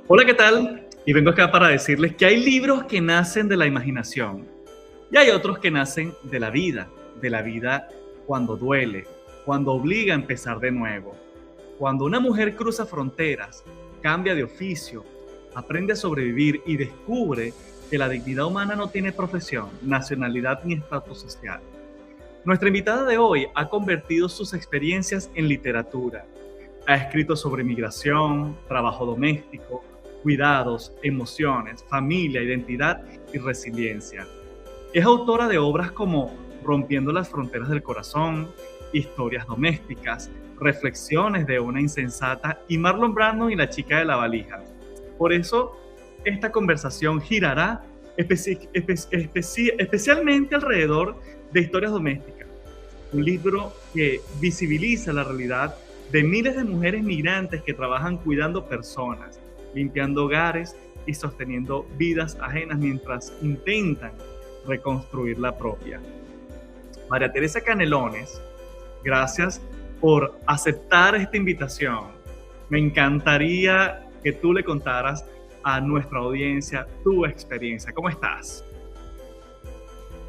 Hola, ¿qué tal? Y vengo acá para decirles que hay libros que nacen de la imaginación y hay otros que nacen de la vida cuando duele, cuando obliga a empezar de nuevo. Cuando una mujer cruza fronteras, cambia de oficio, aprende a sobrevivir y descubre que la dignidad humana no tiene profesión, nacionalidad ni estatus social. Nuestra invitada de hoy ha convertido sus experiencias en literatura. Ha escrito sobre migración, trabajo doméstico, cuidados, emociones, familia, identidad y resiliencia. Es autora de obras como Rompiendo las fronteras del corazón, Historias domésticas, Reflexiones de una insensata y Marlon Brando y la chica de la valija. Por eso, esta conversación girará especialmente alrededor de Historias domésticas, un libro que visibiliza la realidad de miles de mujeres migrantes que trabajan cuidando personas, limpiando hogares y sosteniendo vidas ajenas mientras intentan reconstruir la propia. María Teresa Canelones, gracias por aceptar esta invitación. Me encantaría que tú le contaras a nuestra audiencia tu experiencia. ¿Cómo estás?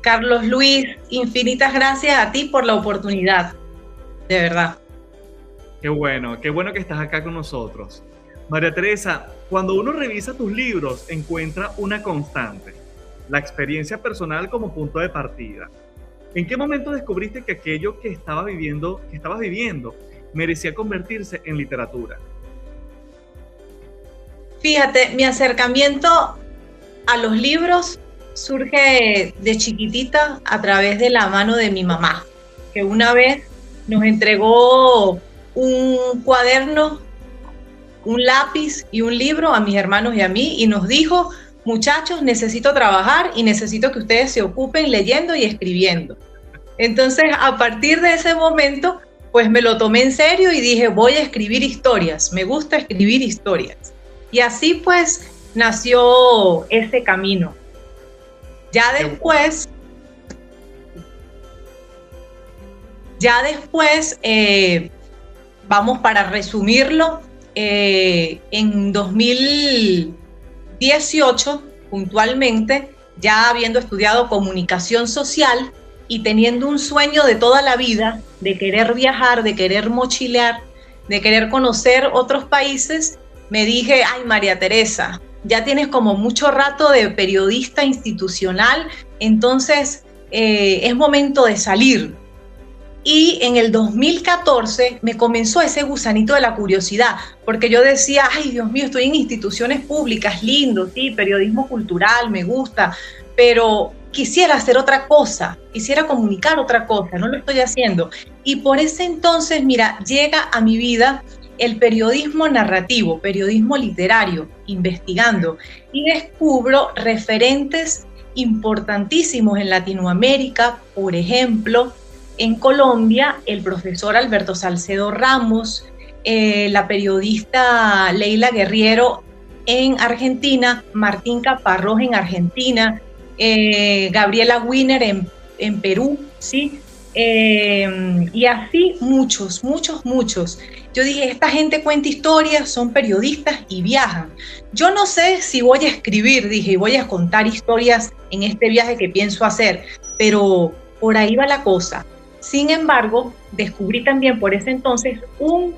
Carlos Luis, infinitas gracias a ti por la oportunidad, de verdad. Qué bueno que estás acá con nosotros. María Teresa, cuando uno revisa tus libros, encuentra una constante, la experiencia personal como punto de partida. ¿En qué momento descubriste que aquello que estabas viviendo, merecía convertirse en literatura? Fíjate, mi acercamiento a los libros surge de chiquitita a través de la mano de mi mamá, que una vez nos entregó un cuaderno, un lápiz y un libro a mis hermanos y a mí y nos dijo: muchachos, necesito trabajar y necesito que ustedes se ocupen leyendo y escribiendo. Entonces, a partir de ese momento, pues me lo tomé en serio y dije, voy a escribir historias, me gusta escribir historias. Y así pues nació ese camino. Ya después, vamos para resumirlo, en 2018, puntualmente, ya habiendo estudiado comunicación social y teniendo un sueño de toda la vida de querer viajar, de querer mochilear, de querer conocer otros países, me dije, ay, María Teresa, ya tienes como mucho rato de periodista institucional, entonces es momento de salir. Y en el 2014 me comenzó ese gusanito de la curiosidad, porque yo decía, ay, Dios mío, estoy en instituciones públicas, lindo, sí, periodismo cultural, me gusta, pero quisiera hacer otra cosa, quisiera comunicar otra cosa, no lo estoy haciendo. Y por ese entonces, mira, llega a mi vida el periodismo narrativo, periodismo literario, investigando, y descubro referentes importantísimos en Latinoamérica, por ejemplo, en Colombia, el profesor Alberto Salcedo Ramos, la periodista Leila Guerriero en Argentina, Martín Caparrós en Argentina, Gabriela Wiener en Perú, ¿sí? Y así muchos. Yo dije, esta gente cuenta historias, son periodistas y viajan. Yo no sé si voy a escribir, dije, voy a contar historias en este viaje que pienso hacer, pero por ahí va la cosa. Sin embargo, descubrí también por ese entonces un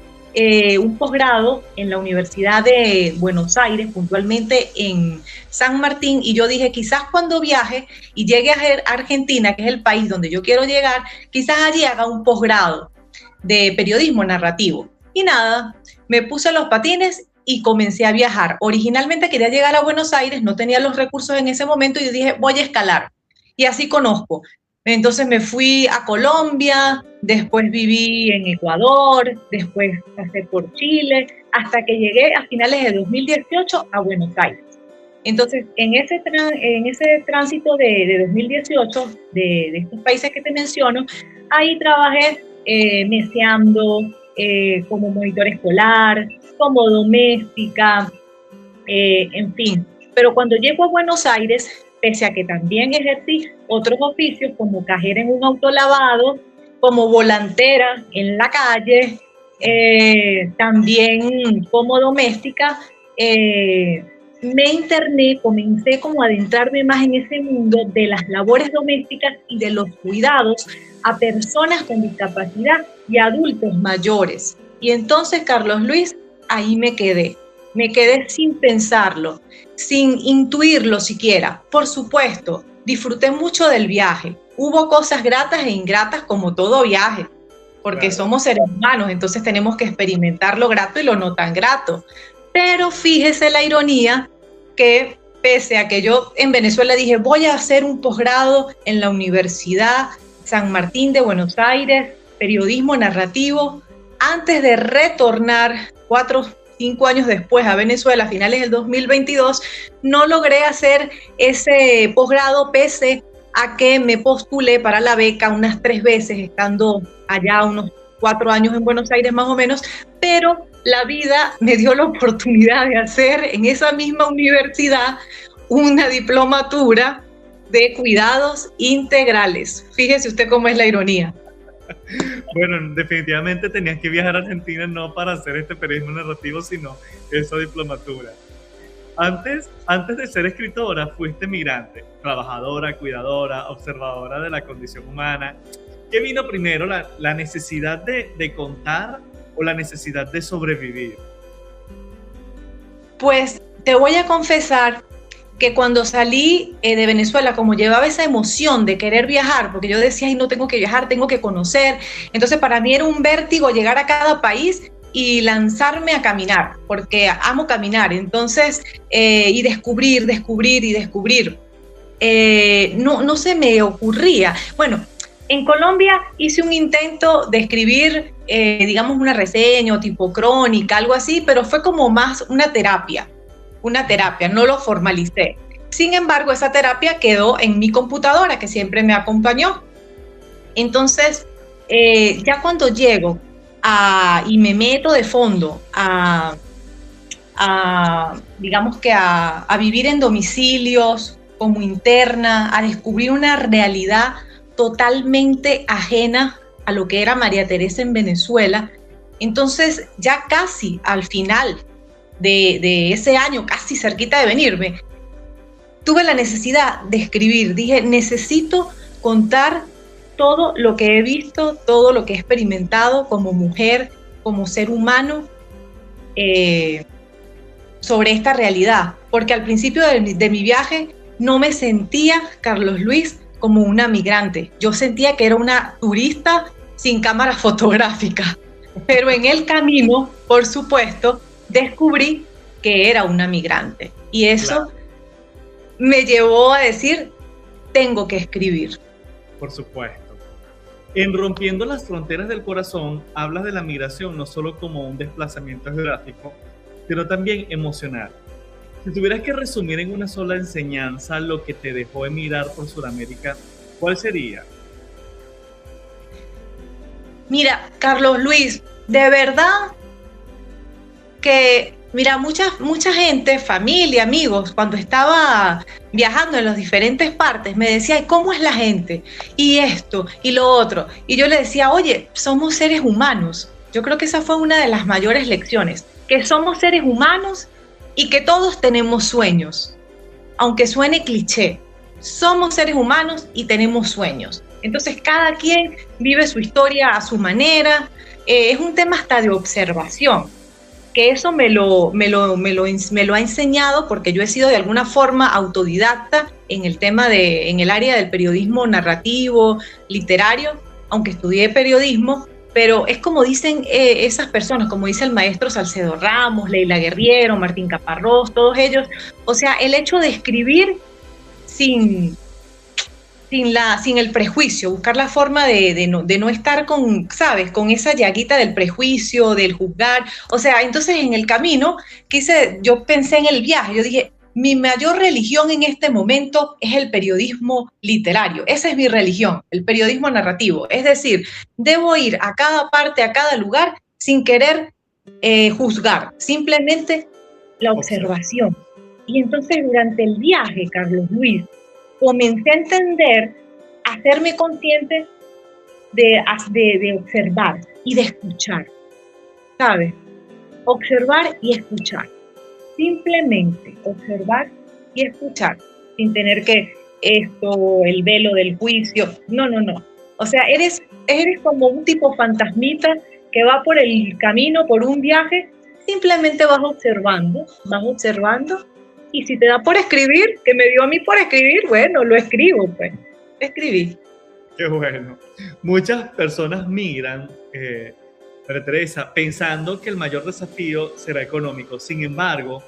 posgrado en la Universidad de Buenos Aires, puntualmente en San Martín, y yo dije, quizás cuando viaje y llegue a Argentina, que es el país donde yo quiero llegar, quizás allí haga un posgrado de periodismo narrativo. Y nada, me puse los patines y comencé a viajar. Originalmente quería llegar a Buenos Aires, no tenía los recursos en ese momento y dije, voy a escalar. Y así conozco. Entonces me fui a Colombia, después viví en Ecuador, después pasé por Chile, hasta que llegué a finales de 2018 a Buenos Aires. Entonces, en ese tránsito de 2018, de estos países que te menciono, ahí trabajé meseando, como monitor escolar, como doméstica, en fin. Pero cuando llego a Buenos Aires, pese a que también ejercí otros oficios como cajera en un autolavado, como volantera en la calle, también como doméstica, me interné, comencé como a adentrarme más en ese mundo de las labores domésticas y de los cuidados a personas con discapacidad y adultos mayores. Y entonces, Carlos Luis, ahí me quedé sin pensarlo, sin intuirlo siquiera. Por supuesto, disfruté mucho del viaje. Hubo cosas gratas e ingratas como todo viaje, porque somos seres humanos, entonces tenemos que experimentar lo grato y lo no tan grato. Pero fíjese la ironía que pese a que yo en Venezuela dije voy a hacer un posgrado en la Universidad San Martín de Buenos Aires, periodismo narrativo, antes de retornar 4 o 5 años después a Venezuela, a finales del 2022, no logré hacer ese posgrado pese a que me postulé para la beca unas 3 veces, estando allá unos 4 años en Buenos Aires más o menos, pero la vida me dio la oportunidad de hacer en esa misma universidad una diplomatura de cuidados integrales. Fíjese usted cómo es la ironía. Bueno, definitivamente tenías que viajar a Argentina no para hacer este periodismo narrativo, sino esa diplomatura. Antes de ser escritora, fuiste migrante, trabajadora, cuidadora, observadora de la condición humana. ¿Qué vino primero, la necesidad de contar o la necesidad de sobrevivir? Pues te voy a confesar que cuando salí de Venezuela, como llevaba esa emoción de querer viajar, porque yo decía, ay, no tengo que viajar, tengo que conocer, entonces para mí era un vértigo llegar a cada país y lanzarme a caminar, porque amo caminar, entonces, y descubrir. No se me ocurría. Bueno, en Colombia hice un intento de escribir, digamos, una reseña o tipo crónica, algo así, pero fue como más una terapia, no lo formalicé. Sin embargo, esa terapia quedó en mi computadora, que siempre me acompañó. Entonces, ya cuando llego y me meto de fondo digamos que a vivir en domicilios como interna, a descubrir una realidad totalmente ajena a lo que era María Teresa en Venezuela, entonces ya casi al final de ese año, casi cerquita de venirme, tuve la necesidad de escribir. Dije, necesito contar todo lo que he visto, todo lo que he experimentado como mujer, como ser humano, sobre esta realidad. Porque al principio de mi viaje no me sentía, Carlos Luis, como una migrante. Yo sentía que era una turista sin cámara fotográfica. Pero en el camino, por supuesto, descubrí que era una migrante. Y eso me llevó a decir, tengo que escribir. Por supuesto. En Rompiendo las Fronteras del Corazón, hablas de la migración no solo como un desplazamiento geográfico, sino también emocional. Si tuvieras que resumir en una sola enseñanza lo que te dejó emigrar por Sudamérica, ¿cuál sería? Mira, Carlos Luis, de verdad que, mira, mucha gente, familia, amigos, cuando estaba viajando en las diferentes partes, me decía, ¿y cómo es la gente? Y esto, y lo otro. Y yo le decía, oye, somos seres humanos. Yo creo que esa fue una de las mayores lecciones, que somos seres humanos y que todos tenemos sueños. Aunque suene cliché, somos seres humanos y tenemos sueños. Entonces cada quien vive su historia a su manera. Es un tema hasta de observación, que eso me lo ha enseñado porque yo he sido de alguna forma autodidacta en el área del periodismo narrativo, literario, aunque estudié periodismo, pero es como dicen esas personas, como dice el maestro Salcedo Ramos, Leila Guerriero, Martín Caparrós, todos ellos, o sea, el hecho de escribir sin el prejuicio, buscar la forma de no estar con, ¿sabes?, con esa llaguita del prejuicio, del juzgar. O sea, entonces en el camino yo pensé en el viaje, yo dije, mi mayor religión en este momento es el periodismo literario, esa es mi religión, el periodismo narrativo. Es decir, debo ir a cada parte, a cada lugar, sin querer juzgar, simplemente la observación. Y entonces durante el viaje, Carlos Luis, comencé a entender, a hacerme consciente de observar y de escuchar, ¿sabes? Observar y escuchar. simplemente observar y escuchar, sin tener que esto, el velo del juicio, no, no, no. O sea, eres como un tipo fantasmita que va por el camino, por un viaje, simplemente vas observando, y si te da por escribir, que me dio a mí por escribir, bueno, lo escribo, pues, escribí. Qué bueno. Muchas personas migran, María Teresa, pensando que el mayor desafío será económico. Sin embargo,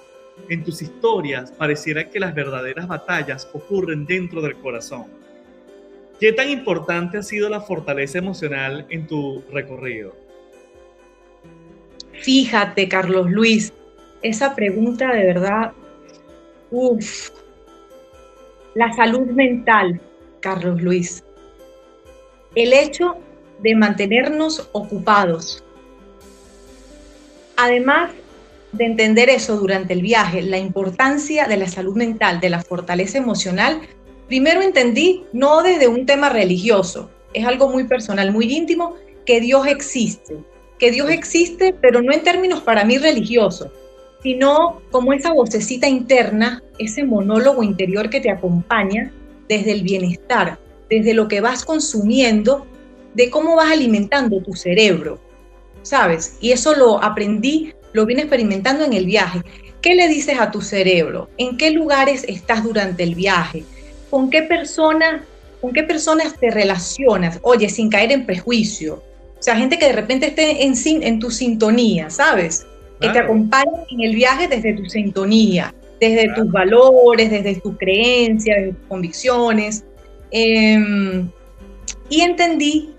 en tus historias pareciera que las verdaderas batallas ocurren dentro del corazón. ¿Qué tan importante ha sido la fortaleza emocional en tu recorrido? Fíjate, Carlos Luis, esa pregunta de verdad, uff, la salud mental, Carlos Luis. El hecho de mantenernos ocupados. Además de entender eso durante el viaje, la importancia de la salud mental, de la fortaleza emocional, primero entendí, no desde un tema religioso, es algo muy personal, muy íntimo, que Dios existe, pero no en términos para mí religiosos, sino como esa vocecita interna, ese monólogo interior que te acompaña desde el bienestar, desde lo que vas consumiendo, de cómo vas alimentando tu cerebro, ¿sabes? Y eso lo aprendí, lo vine experimentando en el viaje. ¿Qué le dices a tu cerebro? ¿En qué lugares estás durante el viaje? ¿Con qué personas te relacionas? Oye, sin caer en prejuicio. O sea, gente que de repente esté en tu sintonía, ¿sabes? Claro. Que te acompañe en el viaje desde tu sintonía, desde claro. tus valores, desde tus creencias, desde tus convicciones. Y entendí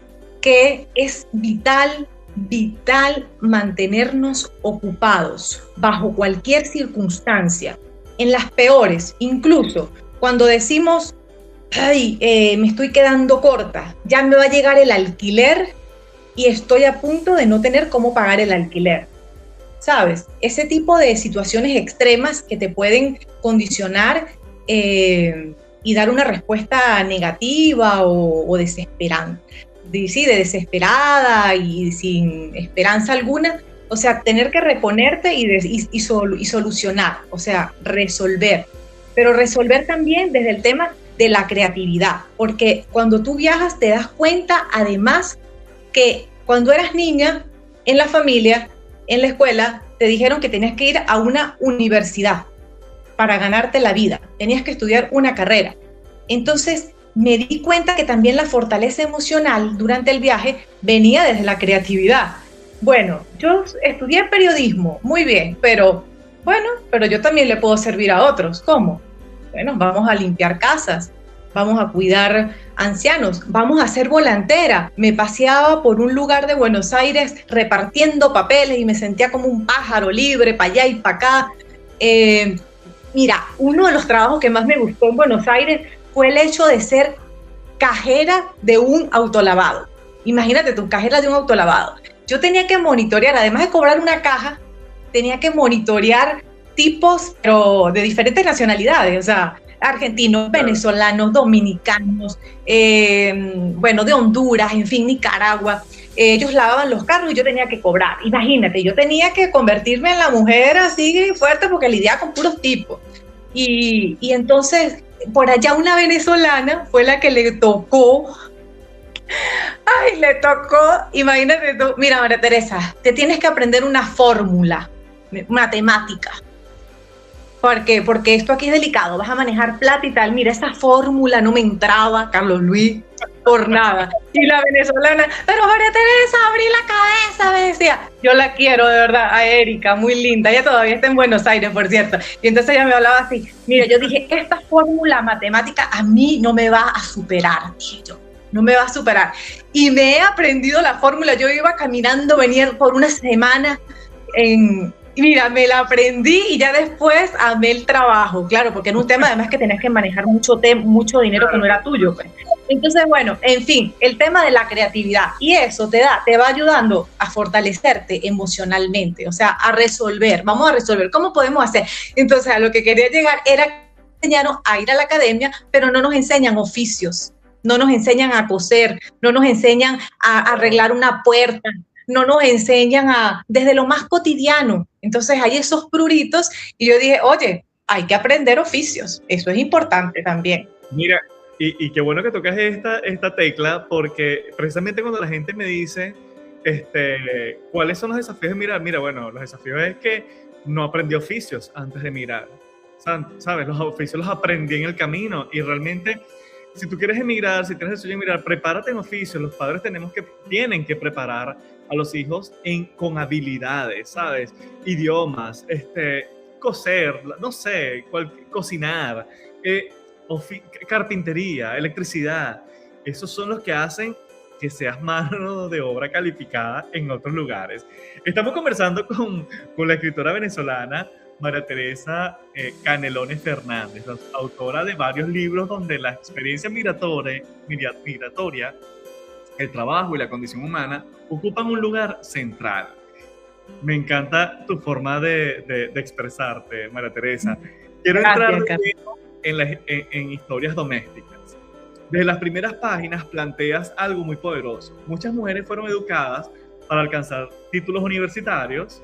que es vital mantenernos ocupados bajo cualquier circunstancia, en las peores, incluso cuando decimos, ay, me estoy quedando corta, ya me va a llegar el alquiler y estoy a punto de no tener cómo pagar el alquiler. ¿Sabes? Ese tipo de situaciones extremas que te pueden condicionar y dar una respuesta negativa o desesperante. Sí, de desesperada y sin esperanza alguna, o sea, tener que reponerte y solucionar, o sea, resolver, pero resolver también desde el tema de la creatividad, porque cuando tú viajas te das cuenta además que cuando eras niña, en la familia, en la escuela, te dijeron que tenías que ir a una universidad para ganarte la vida, tenías que estudiar una carrera. Entonces, me di cuenta que también la fortaleza emocional durante el viaje venía desde la creatividad. Bueno, yo estudié periodismo, muy bien, pero yo también le puedo servir a otros. ¿Cómo? Bueno, vamos a limpiar casas, vamos a cuidar ancianos, vamos a ser volantera. Me paseaba por un lugar de Buenos Aires repartiendo papeles y me sentía como un pájaro libre, para allá y para acá. Mira, uno de los trabajos que más me gustó en Buenos Aires fue el hecho de ser cajera de un autolavado. Imagínate tú, cajera de un autolavado. Yo tenía que monitorear, además de cobrar una caja, tenía que monitorear tipos, pero de diferentes nacionalidades, o sea, argentinos, venezolanos, dominicanos, de Honduras, en fin, Nicaragua. Ellos lavaban los carros y yo tenía que cobrar. Imagínate, yo tenía que convertirme en la mujer así fuerte porque lidiaba con puros tipos. Y entonces, por allá una venezolana fue la que le tocó, imagínate tú, mira María Teresa, te tienes que aprender una fórmula matemática, porque esto aquí es delicado, vas a manejar plata y tal, mira, esa fórmula no me entraba, Carlos Luis, por nada, y la venezolana, pero María Teresa, abrí la cabeza, me decía, yo la quiero de verdad, a Erika, muy linda, ella todavía está en Buenos Aires, por cierto, y entonces ella me hablaba así, mira, yo dije, esta fórmula matemática a mí no me va a superar, dije yo, no me va a superar, y me he aprendido la fórmula, yo iba caminando, venía por una semana mira, me la aprendí y ya después amé el trabajo, claro, porque era un tema además que tenías que manejar mucho dinero que no era tuyo, pues. Entonces, bueno, en fin, el tema de la creatividad, y eso te va ayudando a fortalecerte emocionalmente, o sea, a resolver, vamos a resolver, ¿cómo podemos hacer? Entonces, a lo que quería llegar era enseñarnos a ir a la academia, pero no nos enseñan oficios, no nos enseñan a coser, no nos enseñan a arreglar una puerta, no nos enseñan desde lo más cotidiano. Entonces hay esos pruritos y yo dije, oye, hay que aprender oficios, eso es importante también. Mira, y qué bueno que tocas esta tecla, porque precisamente cuando la gente me dice, ¿cuáles son los desafíos de mirar? Mira, bueno, los desafíos es que no aprendí oficios antes de mirar, ¿sabes? Los oficios los aprendí en el camino y realmente, si tú quieres emigrar, si tienes el sueño de emigrar, prepárate en oficios. Los padres tienen que preparar a los hijos con habilidades, ¿sabes? Idiomas, coser, no sé, cocinar, carpintería, electricidad. Esos son los que hacen que seas mano de obra calificada en otros lugares. Estamos conversando con la escritora venezolana María Teresa Canelones Fernández, la autora de varios libros donde la experiencia migratoria, el trabajo y la condición humana ocupan un lugar central. Me encanta tu forma de expresarte, María Teresa. Quiero entrar en historias domésticas. Desde las primeras páginas planteas algo muy poderoso. Muchas mujeres fueron educadas para alcanzar títulos universitarios,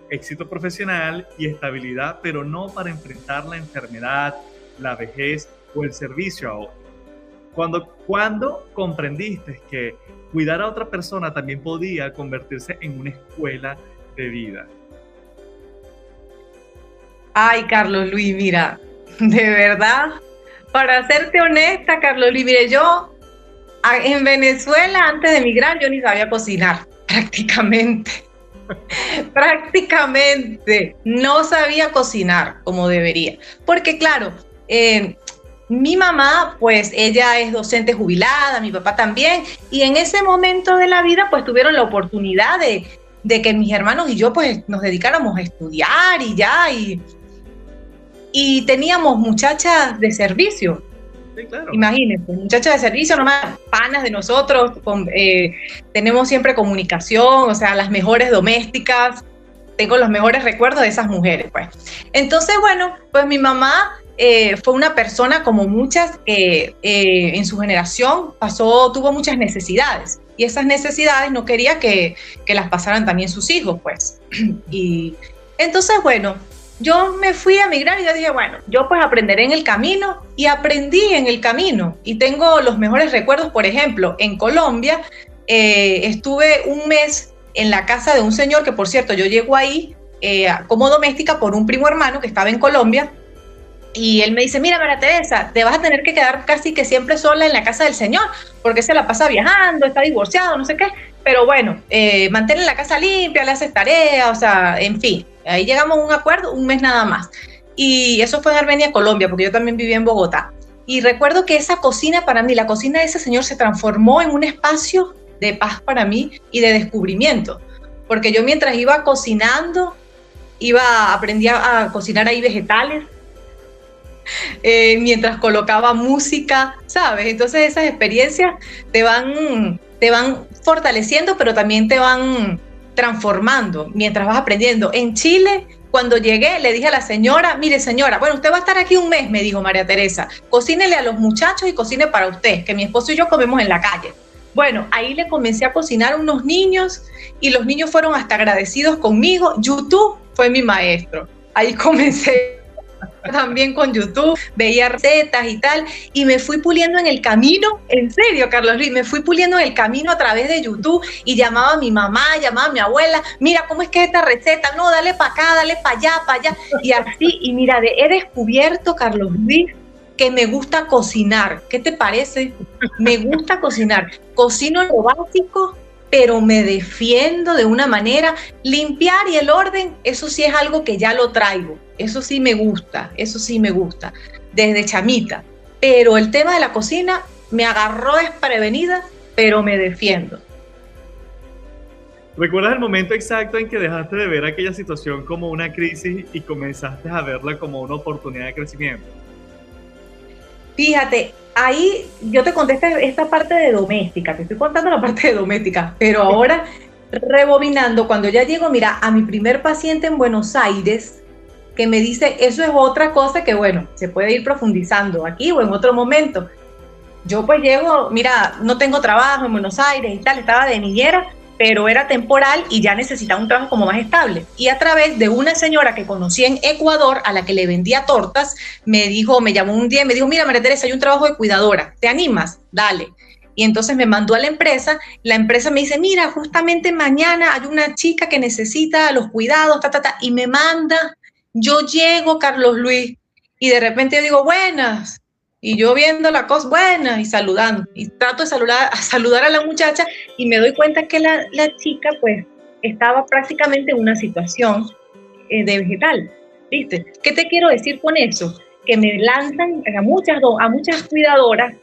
éxito profesional y estabilidad, pero no para enfrentar la enfermedad, la vejez o el servicio a otros. ¿Cuándo comprendiste que cuidar a otra persona también podía convertirse en una escuela de vida? Ay, Carlos Luis, mira, de verdad, para serte honesta, Carlos Luis, mire, yo en Venezuela, antes de emigrar, yo ni sabía cocinar, prácticamente. Prácticamente no sabía cocinar como debería. Porque claro, mi mamá, pues ella es docente jubilada, mi papá también, y en ese momento de la vida, pues tuvieron la oportunidad de que mis hermanos y yo, pues nos dedicáramos a estudiar y teníamos muchachas de servicio. Sí, claro. Imagínense, muchachas de servicio, nomás panas de nosotros, tenemos siempre comunicación, o sea, las mejores domésticas, tengo los mejores recuerdos de esas mujeres, pues. Entonces, bueno, pues mi mamá fue una persona como muchas que en su generación tuvo muchas necesidades, y esas necesidades no quería que las pasaran también sus hijos, pues. Y entonces, bueno, yo me fui a emigrar y yo dije, bueno, yo pues aprenderé en el camino, y aprendí en el camino y tengo los mejores recuerdos. Por ejemplo, en Colombia estuve un mes en la casa de un señor que, por cierto, yo llego ahí como doméstica por un primo hermano que estaba en Colombia, y él me dice, mira, María Teresa, te vas a tener que quedar casi que siempre sola en la casa del señor porque se la pasa viajando, está divorciado, no sé qué, pero bueno, mantén la casa limpia, le haces tarea, o sea, en fin. Ahí llegamos a un acuerdo, un mes nada más. Y eso fue en Armenia, Colombia, porque yo también vivía en Bogotá. Y recuerdo que esa cocina para mí, la cocina de ese señor se transformó en un espacio de paz para mí y de descubrimiento. Porque yo mientras iba cocinando, aprendí a cocinar ahí vegetales, mientras colocaba música, ¿sabes? Entonces esas experiencias te van fortaleciendo, pero también te van transformando mientras vas aprendiendo. En Chile, cuando llegué, le dije a la señora, mire señora, bueno, usted va a estar aquí un mes, me dijo María Teresa, cocínele a los muchachos y cocine para usted, que mi esposo y yo comemos en la calle. Bueno, ahí le comencé a cocinar a unos niños y los niños fueron hasta agradecidos conmigo. YouTube fue mi maestro. Ahí comencé también con YouTube, veía recetas y tal, y me fui puliendo en el camino, en serio, Carlos Luis, me fui puliendo en el camino a través de YouTube y llamaba a mi mamá, llamaba a mi abuela, mira, ¿cómo es que es esta receta? No, dale para acá, dale para allá, y así, y mira, he descubierto, Carlos Luis, que me gusta cocinar. ¿Qué te parece? Me gusta cocinar. Cocino lo básico, pero me defiendo de una manera. Limpiar y el orden, eso sí es algo que ya lo traigo. Eso sí me gusta, desde chamita. Pero el tema de la cocina me agarró desprevenida, pero me defiendo. ¿Recuerdas el momento exacto en que dejaste de ver aquella situación como una crisis y comenzaste a verla como una oportunidad de crecimiento? Fíjate, ahí yo te conté esta parte de doméstica, te estoy contando la parte de doméstica, pero ahora rebobinando, cuando ya llego, mira, a mi primer paciente en Buenos Aires, que me dice, eso es otra cosa que, bueno, se puede ir profundizando aquí o en otro momento. Yo pues llego, mira, no tengo trabajo en Buenos Aires y tal, estaba de niñera, pero era temporal y ya necesitaba un trabajo como más estable. Y a través de una señora que conocí en Ecuador, a la que le vendía tortas, me llamó un día y me dijo, mira, María Teresa, hay un trabajo de cuidadora, ¿te animas? Dale. Y entonces me mandó a la empresa me dice, mira, justamente mañana hay una chica que necesita los cuidados, y me manda, yo llego, Carlos Luis, y de repente yo digo, buenas, y yo viendo la cosa, buena, y saludando, y trato de saludar a la muchacha, y me doy cuenta que la chica, pues, estaba prácticamente en una situación de vegetal, ¿viste? ¿Qué te quiero decir con eso? Que me lanzan a muchas cuidadoras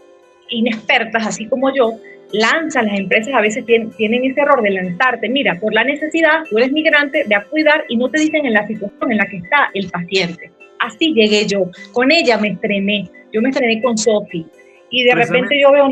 inexpertas, así como yo, lanzan, las empresas a veces tienen ese error de lanzarte, mira, por la necesidad, tú eres migrante, ve a cuidar, y no te dicen en la situación en la que está el paciente. Así llegué yo, con ella me estrené con Sofi, y de repente yo veo,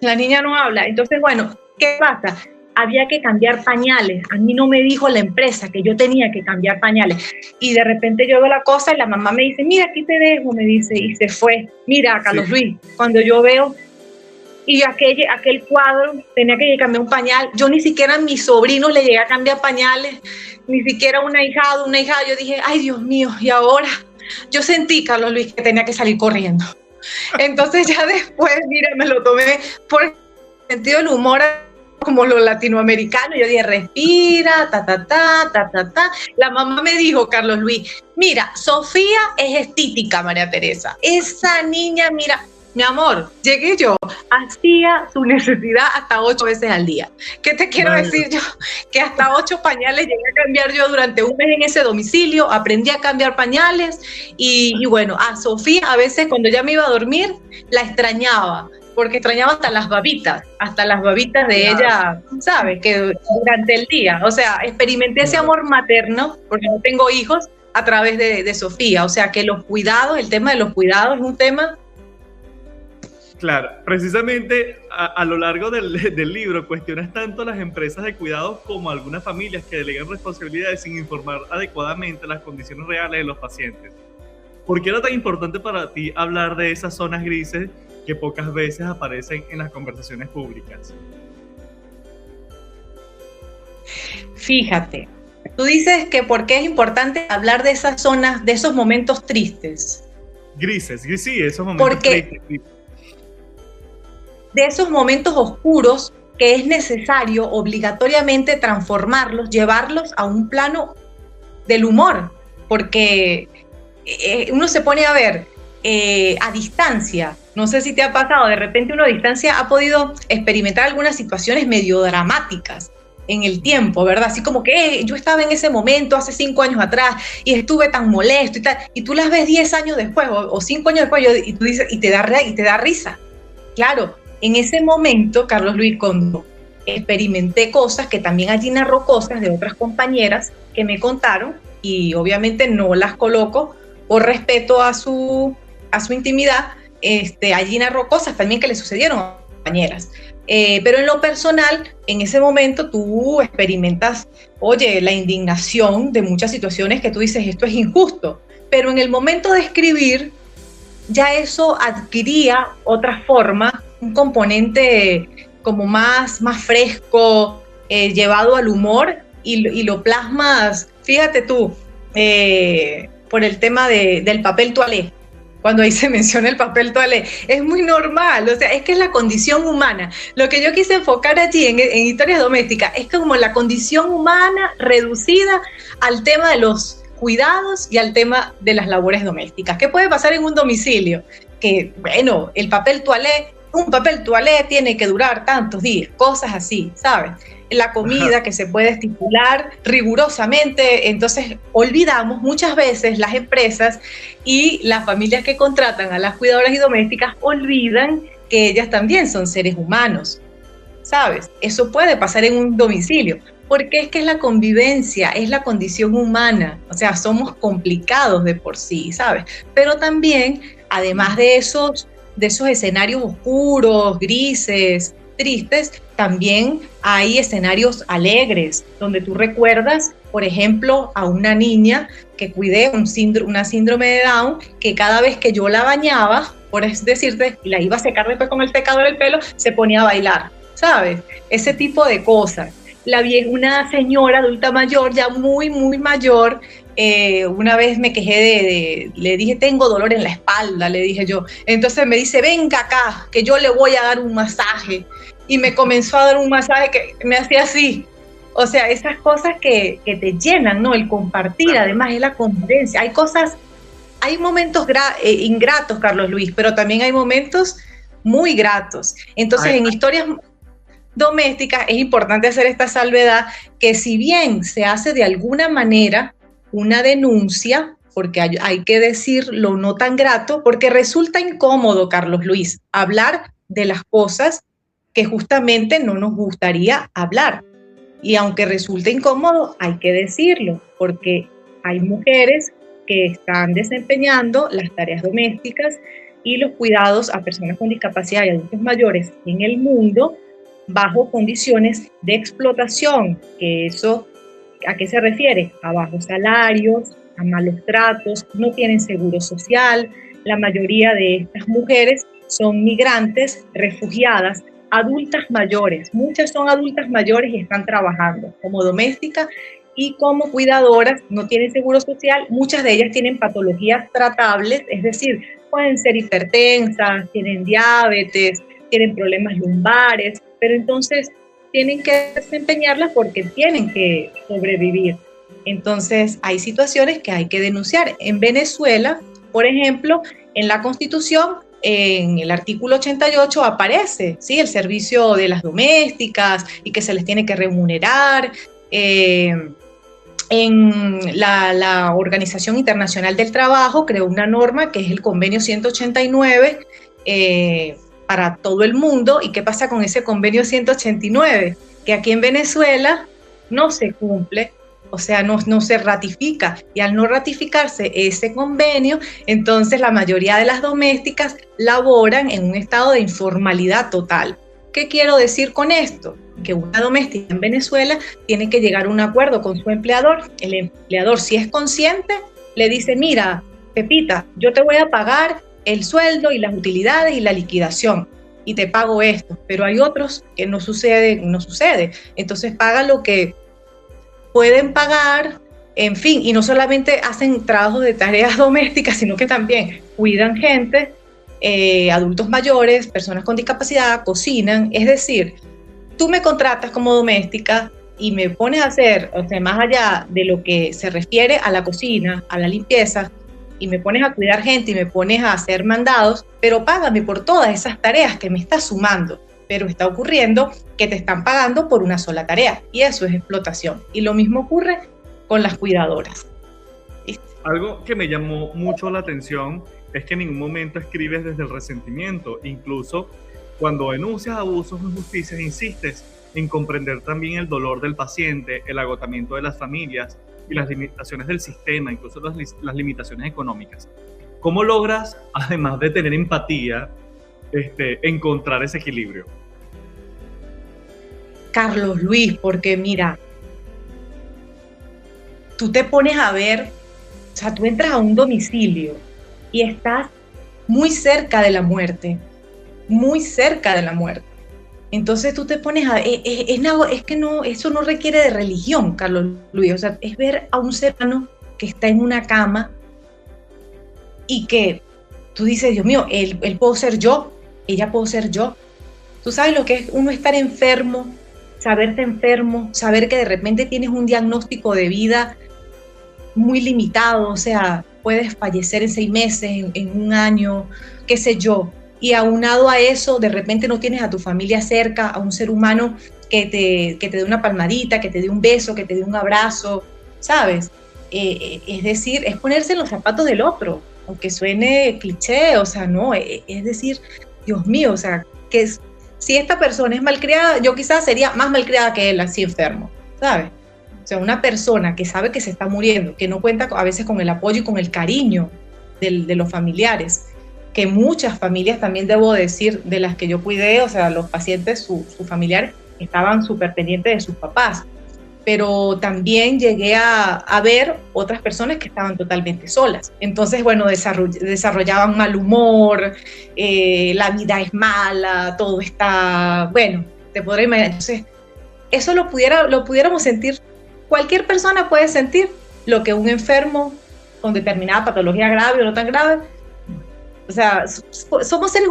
la niña no habla, entonces bueno, ¿qué pasa? Había que cambiar pañales, a mí no me dijo la empresa que yo tenía que cambiar pañales, y de repente yo veo la cosa y la mamá me dice, mira, aquí te dejo, me dice, y se fue, mira, Carlos Luis, cuando yo veo, y aquel cuadro, tenía que cambiar un pañal, yo ni siquiera a mis sobrinos le llegué a cambiar pañales, ni siquiera una hijada, yo dije, ay Dios mío, y ahora, yo sentí, Carlos Luis, que tenía que salir corriendo, entonces ya después, mira, me lo tomé por el sentido del humor, como los latinoamericanos, yo dije, respira, la mamá me dijo, Carlos Luis, mira, Sofía es estítica, María Teresa, esa niña, mira, mi amor, llegué yo, hacía su necesidad hasta 8 veces al día. ¿Qué te quiero decir yo? Que hasta 8 pañales llegué a cambiar yo durante un mes en ese domicilio, aprendí a cambiar pañales y bueno, a Sofía a veces cuando ya me iba a dormir, la extrañaba, porque extrañaba hasta las babitas de ella, ¿sabes? Que durante el día, o sea, experimenté ese amor materno, porque no tengo hijos, a través de Sofía, o sea, que el tema de los cuidados es un tema. Claro, precisamente a lo largo del libro cuestionas tanto a las empresas de cuidados como a algunas familias que delegan responsabilidades sin informar adecuadamente las condiciones reales de los pacientes. ¿Por qué era tan importante para ti hablar de esas zonas grises que pocas veces aparecen en las conversaciones públicas? Fíjate, tú dices que por qué es importante hablar de esas zonas, de esos momentos tristes. Grises, sí, esos momentos tristes. De esos momentos oscuros que es necesario obligatoriamente transformarlos, llevarlos a un plano del humor, porque uno se pone a ver a distancia, no sé si te ha pasado, de repente uno a distancia ha podido experimentar algunas situaciones medio dramáticas en el tiempo, ¿verdad? Así como que yo estaba en ese momento hace 5 años atrás y estuve tan molesto y tal, y tú las ves 10 años después o 5 años después y tú dices, y te da risa. Claro, en ese momento, Carlos Luis, cuando experimenté cosas que también allí narró cosas de otras compañeras que me contaron, y obviamente no las coloco por respeto a su intimidad, allí narró cosas también que le sucedieron a compañeras. Pero en lo personal, en ese momento tú experimentas, oye, la indignación de muchas situaciones que tú dices, esto es injusto, pero en el momento de escribir, ya eso adquiría otra forma, un componente como más fresco, llevado al humor, y lo plasmas, fíjate tú, por el tema del papel toalé. Cuando ahí se menciona el papel toalé, es muy normal, o sea, es que es la condición humana. Lo que yo quise enfocar allí en historias domésticas es como la condición humana reducida al tema de los cuidados y al tema de las labores domésticas. ¿Qué puede pasar en un domicilio? Que, bueno, un papel toalé tiene que durar tantos días, cosas así, ¿sabes? La comida que se puede estipular rigurosamente, entonces olvidamos muchas veces las empresas y las familias que contratan a las cuidadoras y domésticas olvidan que ellas también son seres humanos, ¿sabes? Eso puede pasar en un domicilio, porque es que es la convivencia, es la condición humana, o sea, somos complicados de por sí, ¿sabes? Pero también, además de esos escenarios oscuros, grises, tristes, también hay escenarios alegres, donde tú recuerdas, por ejemplo, a una niña que cuidé, una síndrome de Down, que cada vez que yo la bañaba, por decirte, y la iba a secar después con el secador el pelo, se ponía a bailar. ¿sabes? Ese tipo de cosas. Una señora adulta mayor, ya muy, muy mayor, una vez me quejé le dije, tengo dolor en la espalda, le dije yo. Entonces me dice, venga acá, que yo le voy a dar un masaje. Y me comenzó a dar un masaje que me hacía así. O sea, esas cosas que te llenan, ¿no? El compartir, además es la convivencia. Hay momentos ingratos, Carlos Luis, pero también hay momentos muy gratos. Entonces, en historias domésticas es importante hacer esta salvedad, que si bien se hace de alguna manera una denuncia, porque hay que decir lo no tan grato, porque resulta incómodo, Carlos Luis, hablar de las cosas que justamente no nos gustaría hablar. Y aunque resulte incómodo, hay que decirlo, porque hay mujeres que están desempeñando las tareas domésticas y los cuidados a personas con discapacidad y adultos mayores en el mundo bajo condiciones de explotación, que eso, ¿a qué se refiere? A bajos salarios, a malos tratos, no tienen seguro social. La mayoría de estas mujeres son migrantes, refugiadas, adultas mayores. Muchas son adultas mayores y están trabajando como domésticas y como cuidadoras, no tienen seguro social. Muchas de ellas tienen patologías tratables, es decir, pueden ser hipertensas, tienen diabetes, tienen problemas lumbares, pero entonces tienen que desempeñarlas porque tienen que sobrevivir. Entonces hay situaciones que hay que denunciar. En Venezuela, por ejemplo, en la Constitución, en el artículo 88 aparece, ¿sí?, el servicio de las domésticas y que se les tiene que remunerar. En la Organización Internacional del Trabajo creó una norma que es el convenio 189 para todo el mundo. ¿Y qué pasa con ese convenio 189? Que aquí en Venezuela no se cumple, o sea, no se ratifica, y al no ratificarse ese convenio, entonces la mayoría de las domésticas laboran en un estado de informalidad total. ¿Qué quiero decir con esto? Que una doméstica en Venezuela tiene que llegar a un acuerdo con su empleador. El empleador, si es consciente, le dice, mira, Pepita, yo te voy a pagar el sueldo y las utilidades y la liquidación, y te pago esto, pero hay otros que no sucede. Entonces pagan lo que pueden pagar, en fin, y no solamente hacen trabajos de tareas domésticas, sino que también cuidan gente, adultos mayores, personas con discapacidad, cocinan. Es decir, tú me contratas como doméstica y me pones a hacer, o sea, más allá de lo que se refiere a la cocina, a la limpieza, y me pones a cuidar gente y me pones a hacer mandados, pero págame por todas esas tareas que me estás sumando. Pero está ocurriendo que te están pagando por una sola tarea, y eso es explotación. Y lo mismo ocurre con las cuidadoras. ¿Viste? Algo que me llamó mucho la atención es que en ningún momento escribes desde el resentimiento. Incluso cuando denuncias abusos o injusticias, insistes en comprender también el dolor del paciente, el agotamiento de las familias y las limitaciones del sistema, incluso las limitaciones económicas. ¿Cómo logras, además de tener empatía, encontrar ese equilibrio? Carlos Luis, porque mira, tú te pones a ver, o sea, tú entras a un domicilio y estás muy cerca de la muerte, muy cerca de la muerte. Entonces tú te pones a... es que no, eso no requiere de religión, Carlos Luis. O sea, es ver a un ser humano que está en una cama y que tú dices, Dios mío, él puedo ser yo, ella puedo ser yo. Tú sabes lo que es uno estar enfermo, saberte enfermo, saber que de repente tienes un diagnóstico de vida muy limitado, o sea, puedes fallecer en 6 meses, en un año, qué sé yo. Y aunado a eso, de repente no tienes a tu familia cerca, a un ser humano que te dé una palmadita, que te dé un beso, que te dé un abrazo, ¿sabes? Es decir, es ponerse en los zapatos del otro, aunque suene cliché, o sea, no, es decir, Dios mío, o sea, si esta persona es malcriada, yo quizás sería más malcriada que él, así enfermo, ¿sabes? O sea, una persona que sabe que se está muriendo, que no cuenta a veces con el apoyo y con el cariño de los familiares, que muchas familias, también debo decir, de las que yo cuidé, o sea, los pacientes, sus familiares, estaban súper pendientes de sus papás, pero también llegué a ver otras personas que estaban totalmente solas. Entonces, bueno, desarrollaban mal humor, la vida es mala, todo está, bueno, te podrás imaginar. Entonces, eso lo pudiéramos sentir, cualquier persona puede sentir lo que un enfermo con determinada patología grave o no tan grave. O sea, somos seres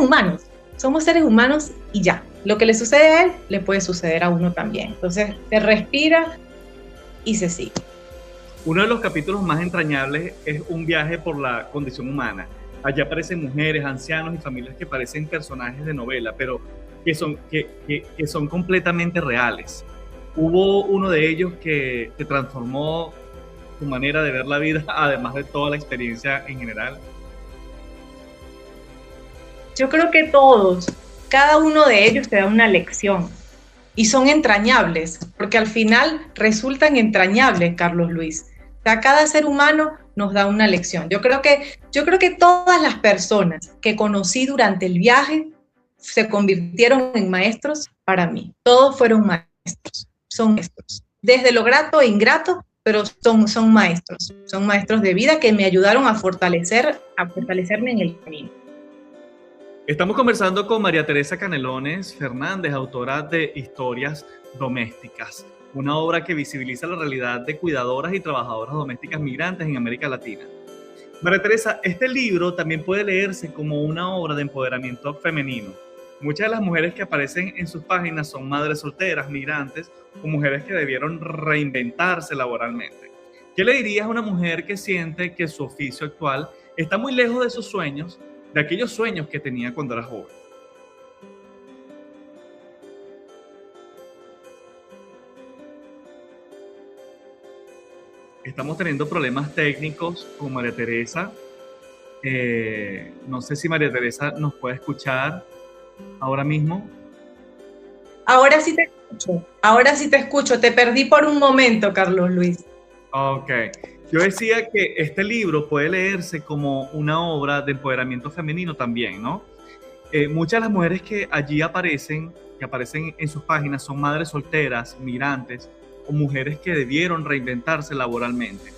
humanos y ya. Lo que le sucede a él, le puede suceder a uno también. Entonces, se respira y se sigue. Uno de los capítulos más entrañables es un viaje por la condición humana. Allí aparecen mujeres, ancianos y familias que parecen personajes de novela, pero que son completamente reales. Hubo uno de ellos que transformó tu manera de ver la vida, además de toda la experiencia en general. Yo creo que todos, cada uno de ellos te da una lección y son entrañables, porque al final resultan entrañables, Carlos Luis. O sea, cada ser humano nos da una lección. Yo creo que todas las personas que conocí durante el viaje se convirtieron en maestros para mí. Todos fueron maestros, son maestros. Desde lo grato e ingrato, pero son maestros de vida que me ayudaron a fortalecerme en el camino. Estamos conversando con María Teresa Canelones Fernández, autora de Historias Domésticas, una obra que visibiliza la realidad de cuidadoras y trabajadoras domésticas migrantes en América Latina. María Teresa, este libro también puede leerse como una obra de empoderamiento femenino. Muchas de las mujeres que aparecen en sus páginas son madres solteras, migrantes o mujeres que debieron reinventarse laboralmente. ¿Qué le dirías a una mujer que siente que su oficio actual está muy lejos de sus sueños, de aquellos sueños que tenía cuando era joven? Estamos teniendo problemas técnicos con María Teresa. No sé si María Teresa nos puede escuchar ahora mismo. Ahora sí te escucho. Te perdí por un momento, Carlos Luis. Ok. Yo decía que este libro puede leerse como una obra de empoderamiento femenino también, ¿no? Muchas de las mujeres que allí aparecen en sus páginas son madres solteras, migrantes o mujeres que debieron reinventarse laboralmente.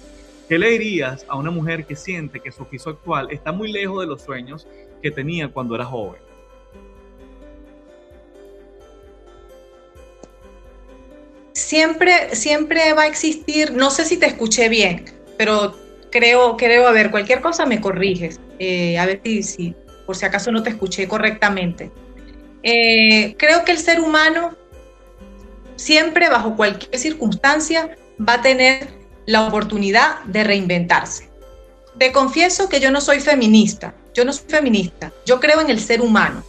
¿Qué le dirías a una mujer que siente que su oficio actual está muy lejos de los sueños que tenía cuando era joven? Siempre va a existir, no sé si te escuché bien, pero creo, a ver, cualquier cosa me corriges, a ver si por si acaso no te escuché correctamente. Creo que el ser humano siempre, bajo cualquier circunstancia, va a tener la oportunidad de reinventarse. Te confieso que yo no soy feminista, yo creo en el ser humano,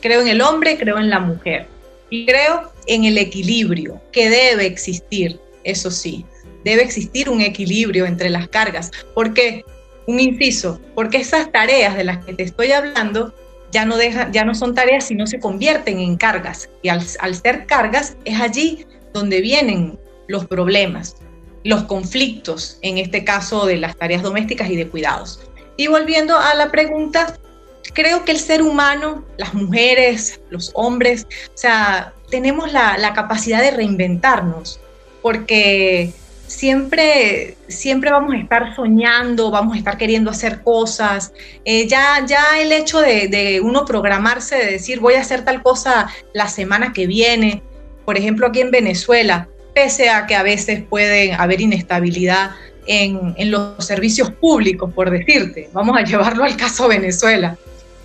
creo en el hombre, creo en la mujer y creo en el equilibrio que debe existir, eso sí. Debe existir un equilibrio entre las cargas. ¿Por qué? Un inciso, porque esas tareas de las que te estoy hablando ya no son tareas, sino se convierten en cargas. Y al ser cargas, es allí donde vienen los problemas, los conflictos, en este caso de las tareas domésticas y de cuidados. Y volviendo a la pregunta, creo que el ser humano, las mujeres, los hombres, o sea, tenemos la capacidad de reinventarnos, porque siempre vamos a estar soñando, vamos a estar queriendo hacer cosas. Ya el hecho de uno programarse, de decir voy a hacer tal cosa la semana que viene, por ejemplo aquí en Venezuela, pese a que a veces puede haber inestabilidad en los servicios públicos, por decirte, vamos a llevarlo al caso Venezuela.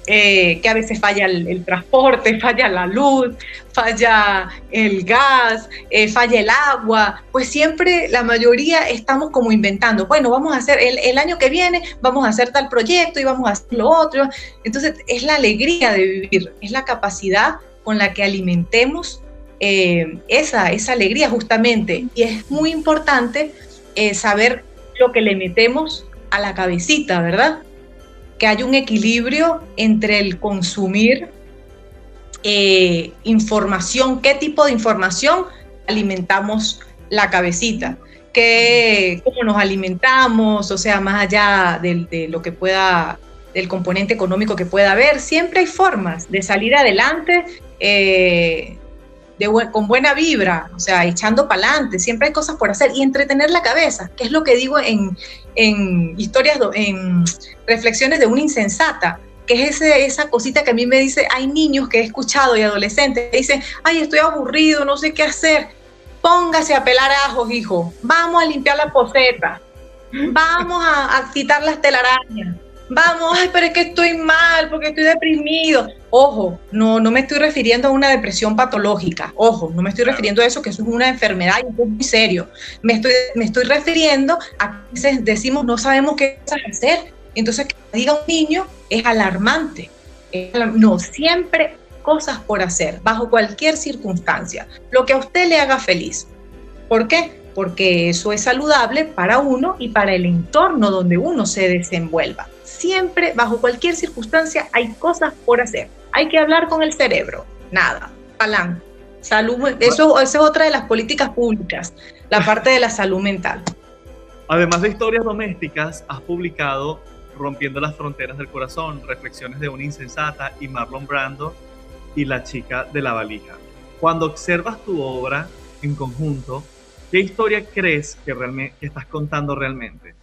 Que a veces falla el transporte, falla la luz, falla el gas, falla el agua, pues siempre la mayoría estamos como inventando, bueno, vamos a hacer el año que viene, vamos a hacer tal proyecto y vamos a hacer lo otro. Entonces es la alegría de vivir, es la capacidad con la que alimentemos esa alegría justamente, y es muy importante saber lo que le metemos a la cabecita, ¿verdad? Que hay un equilibrio entre el consumir información, qué tipo de información alimentamos la cabecita, cómo nos alimentamos, o sea, más allá de lo que pueda, del componente económico que pueda haber, siempre hay formas de salir adelante con buena vibra, o sea, echando para adelante, siempre hay cosas por hacer y entretener la cabeza, que es lo que digo en reflexiones de una insensata, que es esa cosita que a mí me dice, hay niños que he escuchado y adolescentes que dicen, ay, estoy aburrido, no sé qué hacer. Póngase a pelar ajos, hijo. Vamos a limpiar la poceta. Vamos a quitar las telarañas. Vamos, ay, pero es que estoy mal, porque estoy deprimido. Ojo, no me estoy refiriendo a una depresión patológica. Ojo, no me estoy refiriendo a eso, que eso es una enfermedad y eso es muy serio. Me estoy refiriendo a que veces decimos, no sabemos qué hacer. Entonces, que diga un niño es alarmante. No, siempre cosas por hacer, bajo cualquier circunstancia. Lo que a usted le haga feliz. ¿Por qué? Porque eso es saludable para uno y para el entorno donde uno se desenvuelva. Siempre, bajo cualquier circunstancia, hay cosas por hacer. Hay que hablar con el cerebro. Nada. Palán. Salud. Eso es otra de las políticas públicas, la parte de la salud mental. Además de historias domésticas, has publicado Rompiendo las fronteras del corazón, Reflexiones de una insensata y Marlon Brando y La chica de la valija. Cuando observas tu obra en conjunto, ¿qué historia crees que estás contando realmente?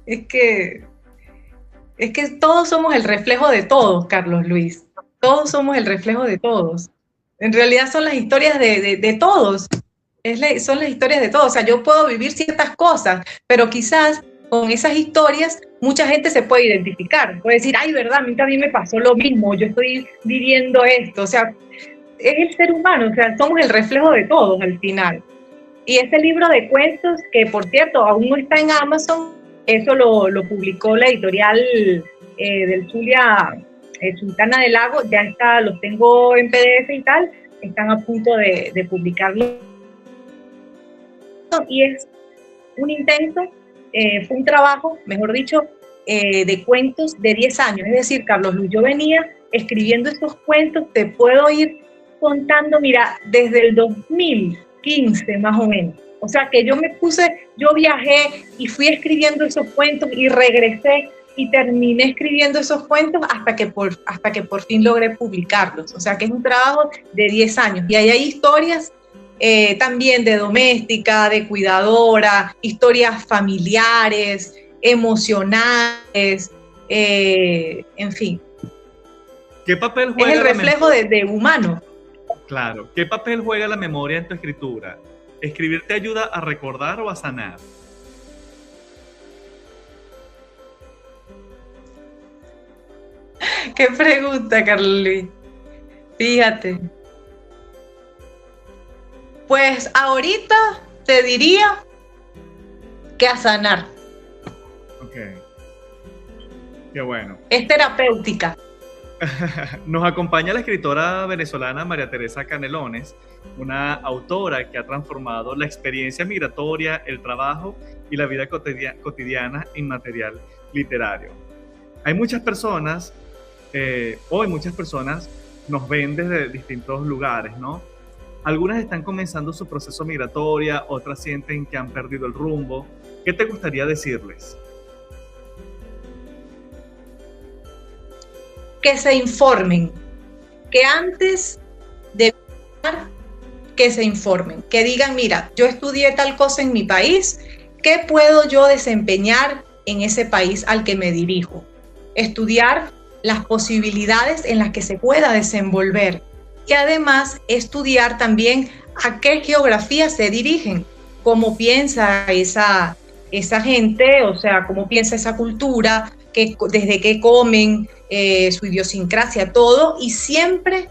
Es que todos somos el reflejo de todos, Carlos Luis. Todos somos el reflejo de todos. En realidad son las historias de todos. Son las historias de todos. O sea, yo puedo vivir ciertas cosas, pero quizás con esas historias mucha gente se puede identificar. Puede decir, ay, verdad, a mí también me pasó lo mismo, yo estoy viviendo esto. O sea, es el ser humano, o sea, somos el reflejo de todos al final. Y ese libro de cuentos, que por cierto, aún no está en Amazon, eso lo publicó la editorial del Zulia, Sultana del Lago, ya está, los tengo en PDF y tal, están a punto de publicarlo. Y es un intento, fue un trabajo, mejor dicho, de cuentos de 10 años. Es decir, Carlos Luis, yo venía escribiendo estos cuentos, te puedo ir contando, mira, desde el 2015 más o menos. O sea, que yo viajé y fui escribiendo esos cuentos y regresé y terminé escribiendo esos cuentos hasta que por fin logré publicarlos. O sea, que es un trabajo de 10 años. Y ahí hay historias también de doméstica, de cuidadora, historias familiares, emocionales, en fin. ¿Qué papel juega es el reflejo de humano. Claro. ¿Qué papel juega la memoria en tu escritura? ¿Escribir te ayuda a recordar o a sanar? Qué pregunta, Carlos Luis. Fíjate. Pues ahorita te diría que a sanar. Ok. Qué bueno. Es terapéutica. Nos acompaña la escritora venezolana María Teresa Canelones, una autora que ha transformado la experiencia migratoria, el trabajo y la vida cotidiana en material literario. Hay muchas personas, hoy muchas personas nos ven desde distintos lugares, ¿no? Algunas están comenzando su proceso migratorio, otras sienten que han perdido el rumbo. ¿Qué te gustaría decirles? Que se informen, que antes de viajar, que se informen, que digan, mira, yo estudié tal cosa en mi país, ¿qué puedo yo desempeñar en ese país al que me dirijo? Estudiar las posibilidades en las que se pueda desenvolver y además estudiar también a qué geografía se dirigen, cómo piensa esa gente, o sea, cómo piensa esa cultura, desde qué comen, su idiosincrasia, todo, y siempre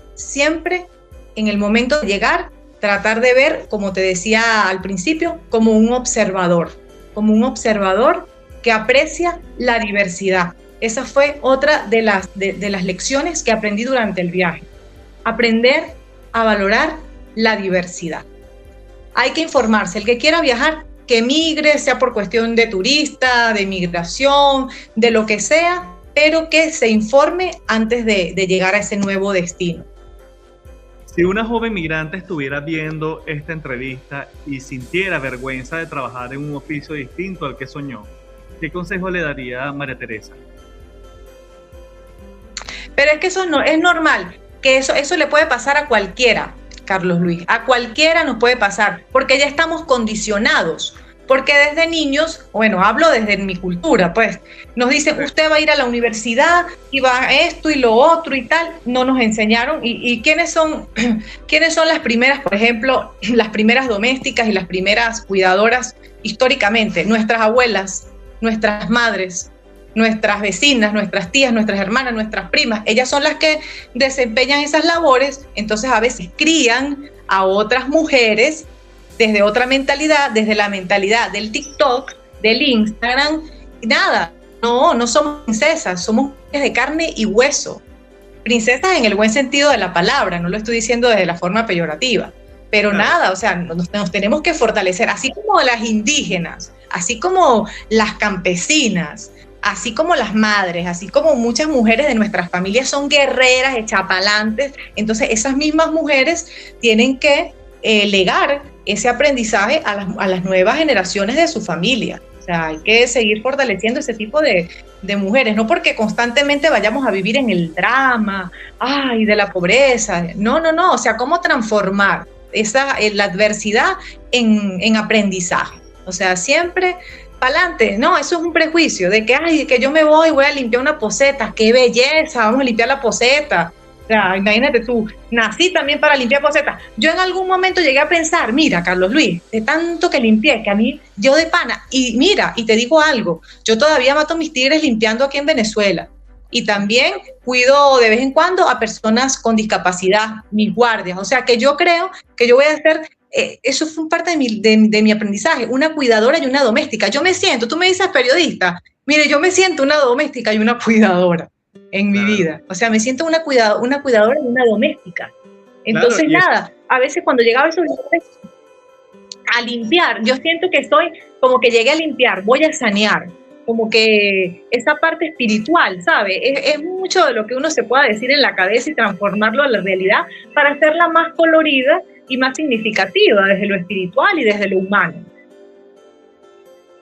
en el momento de llegar, tratar de ver, como te decía al principio, como un observador que aprecia la diversidad. Esa fue otra de las lecciones que aprendí durante el viaje. Aprender a valorar la diversidad. Hay que informarse, el que quiera viajar, que migre, sea por cuestión de turista, de migración, de lo que sea, pero que se informe antes de llegar a ese nuevo destino. Si una joven migrante estuviera viendo esta entrevista y sintiera vergüenza de trabajar en un oficio distinto al que soñó, ¿qué consejo le daría a María Teresa? Pero es que eso no es normal, que eso le puede pasar a cualquiera, Carlos Luis, a cualquiera nos puede pasar, porque ya estamos condicionados Porque desde niños, bueno, hablo desde mi cultura, pues, nos dicen, usted va a ir a la universidad y va a esto y lo otro y tal. No nos enseñaron. ¿Y quiénes son, quiénes son las primeras, por ejemplo, las primeras domésticas y las primeras cuidadoras históricamente? Nuestras abuelas, nuestras madres, nuestras vecinas, nuestras tías, nuestras hermanas, nuestras primas. Ellas son las que desempeñan esas labores, entonces a veces crían a otras mujeres desde otra mentalidad, desde la mentalidad del TikTok, del Instagram. Nada, no somos princesas, somos mujeres de carne y hueso. Princesas en el buen sentido de la palabra, no lo estoy diciendo desde la forma peyorativa. Pero nada, o sea, nos tenemos que fortalecer, así como las indígenas, así como las campesinas, así como las madres, así como muchas mujeres de nuestras familias son guerreras, echapalantes. Entonces esas mismas mujeres tienen que legar ese aprendizaje a las nuevas generaciones de su familia. O sea, hay que seguir fortaleciendo ese tipo de mujeres, no porque constantemente vayamos a vivir en el drama, ay, de la pobreza. No, o sea, cómo transformar la adversidad en aprendizaje. O sea, siempre para adelante. No, eso es un prejuicio de que, ay, que yo me voy a limpiar una poceta, qué belleza, vamos a limpiar la poceta. O sea, imagínate tú, nací también para limpiar pocetas. Yo en algún momento llegué a pensar, mira, Carlos Luis, de tanto que limpié, que a mí, yo de pana, y mira, y te digo algo, yo todavía mato mis tigres limpiando aquí en Venezuela. Y también cuido de vez en cuando a personas con discapacidad, mis guardias. O sea, que yo creo que yo voy a ser, eso fue parte de mi aprendizaje, una cuidadora y una doméstica. Yo me siento, tú me dices periodista, mire, yo me siento una doméstica y una cuidadora en mi vida. O sea, me siento una cuidadora y una doméstica. Entonces, nada, a veces cuando llegaba a esos lugares a limpiar, yo siento que estoy como que llegué a limpiar, voy a sanear, como que esa parte espiritual, ¿sabe? Es mucho de lo que uno se pueda decir en la cabeza y transformarlo a la realidad para hacerla más colorida y más significativa desde lo espiritual y desde lo humano.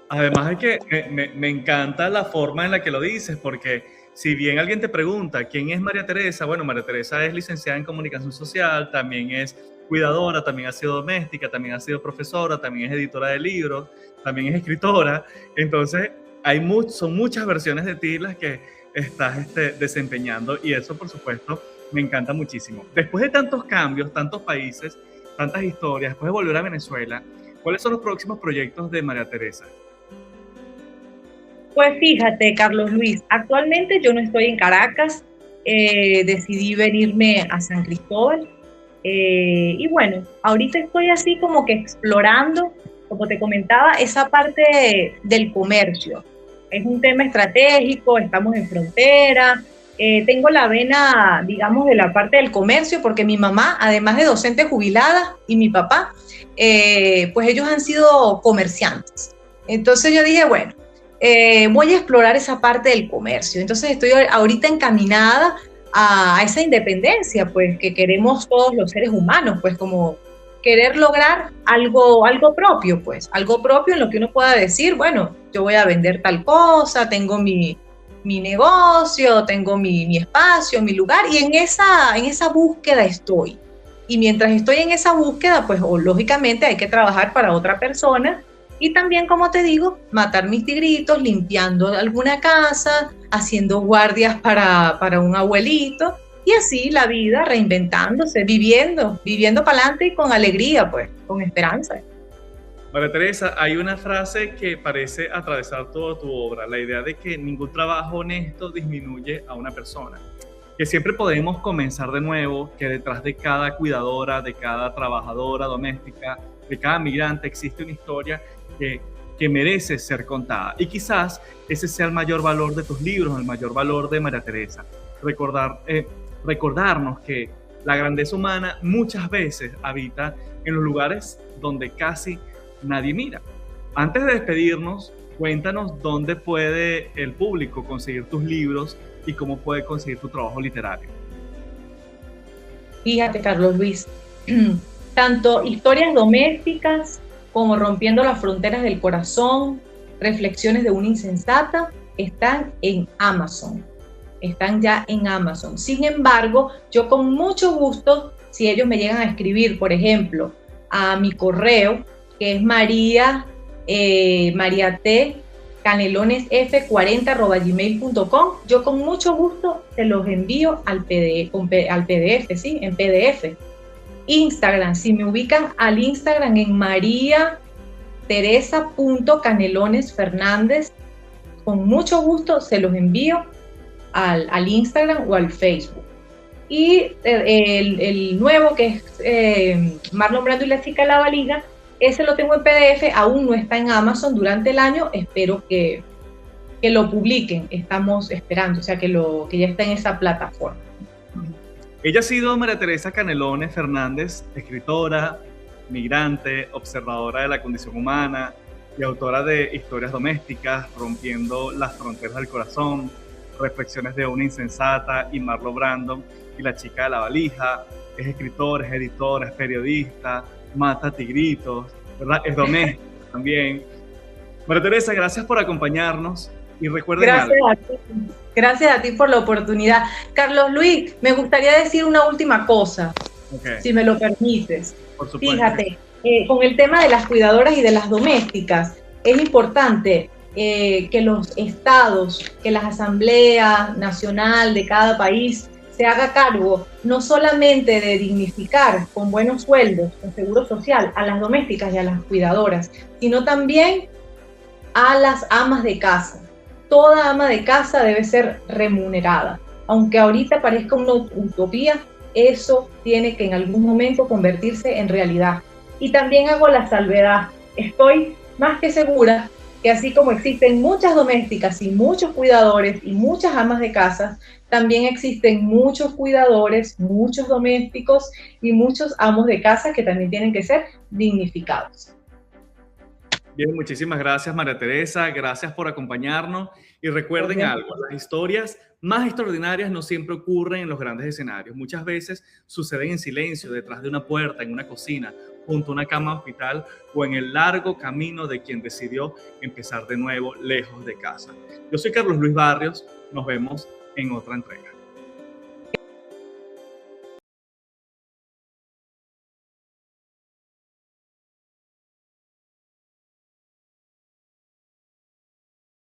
Además es que me encanta la forma en la que lo dices, porque si bien alguien te pregunta quién es María Teresa, bueno, María Teresa es licenciada en comunicación social, también es cuidadora, también ha sido doméstica, también ha sido profesora, también es editora de libros, también es escritora. Entonces, son muchas versiones de ti las que estás desempeñando, y eso, por supuesto, me encanta muchísimo. Después de tantos cambios, tantos países, tantas historias, después de volver a Venezuela, ¿cuáles son los próximos proyectos de María Teresa? Pues fíjate, Carlos Luis, actualmente yo no estoy en Caracas, decidí venirme a San Cristóbal, y bueno, ahorita estoy así como que explorando, como te comentaba, esa parte del comercio. Es un tema estratégico, estamos en frontera, tengo la vena, digamos, de la parte del comercio, porque mi mamá, además de docente jubilada, y mi papá, pues ellos han sido comerciantes. Entonces yo dije, bueno, voy a explorar esa parte del comercio. Entonces estoy ahorita encaminada a esa independencia, pues, que queremos todos los seres humanos, pues, como querer lograr algo propio, pues, algo propio en lo que uno pueda decir, bueno, yo voy a vender tal cosa, tengo mi negocio, tengo mi espacio, mi lugar, y en esa búsqueda estoy. Y mientras estoy en esa búsqueda, pues, lógicamente hay que trabajar para otra persona. Y también, como te digo, matar mis tigritos, limpiando alguna casa, haciendo guardias para un abuelito, y así la vida reinventándose, viviendo para adelante y con alegría, pues, con esperanza. María Teresa, hay una frase que parece atravesar toda tu obra, la idea de que ningún trabajo honesto disminuye a una persona, que siempre podemos comenzar de nuevo, que detrás de cada cuidadora, de cada trabajadora doméstica, de cada migrante existe una historia que merece ser contada. Y quizás ese sea el mayor valor de tus libros, el mayor valor de María Teresa. Recordarnos que la grandeza humana muchas veces habita en los lugares donde casi nadie mira. Antes de despedirnos, cuéntanos dónde puede el público conseguir tus libros y cómo puede conseguir tu trabajo literario. Fíjate, Carlos Luis, tanto historias domésticas como Rompiendo las fronteras del corazón, Reflexiones de una insensata, están en Amazon. Están ya en Amazon. Sin embargo, yo con mucho gusto, si ellos me llegan a escribir, por ejemplo, a mi correo, que es María María T. canelonesf40@gmail.com. Yo con mucho gusto te los envío al PDF, ¿sí? En PDF. Instagram, si me ubican al Instagram en mariateresa.canelonesfernández, con mucho gusto se los envío al Instagram o al Facebook. Y el nuevo, que es Marlon Brando y la chica de la valija, ese lo tengo en PDF, aún no está en Amazon durante el año, espero que lo publiquen, estamos esperando, o sea, que ya está en esa plataforma. Ella ha sido María Teresa Canelones Fernández, escritora, migrante, observadora de la condición humana y autora de Historias domésticas, Rompiendo las fronteras del corazón, Reflexiones de una insensata y Marlon Brando y la chica de la valija. Es escritora, es editora, es periodista, mata tigritos, ¿verdad? Es doméstica también. María Teresa, gracias por acompañarnos y recuerden algo. Gracias a ti por la oportunidad. Carlos Luis, me gustaría decir una última cosa, si me lo permites. Por supuesto. Fíjate, con el tema de las cuidadoras y de las domésticas, es importante que los estados, que la Asamblea Nacional de cada país se haga cargo no solamente de dignificar con buenos sueldos, con seguro social, a las domésticas y a las cuidadoras, sino también a las amas de casa. Toda ama de casa debe ser remunerada. Aunque ahorita parezca una utopía, eso tiene que en algún momento convertirse en realidad. Y también hago la salvedad. Estoy más que segura que así como existen muchas domésticas y muchos cuidadores y muchas amas de casa, también existen muchos cuidadores, muchos domésticos y muchos amos de casa que también tienen que ser dignificados. Bien, muchísimas gracias, María Teresa. Gracias por acompañarnos. Y recuerden algo, las historias más extraordinarias no siempre ocurren en los grandes escenarios. Muchas veces suceden en silencio, detrás de una puerta, en una cocina, junto a una cama de hospital o en el largo camino de quien decidió empezar de nuevo lejos de casa. Yo soy Carlos Luis Barrios. Nos vemos en otra entrega.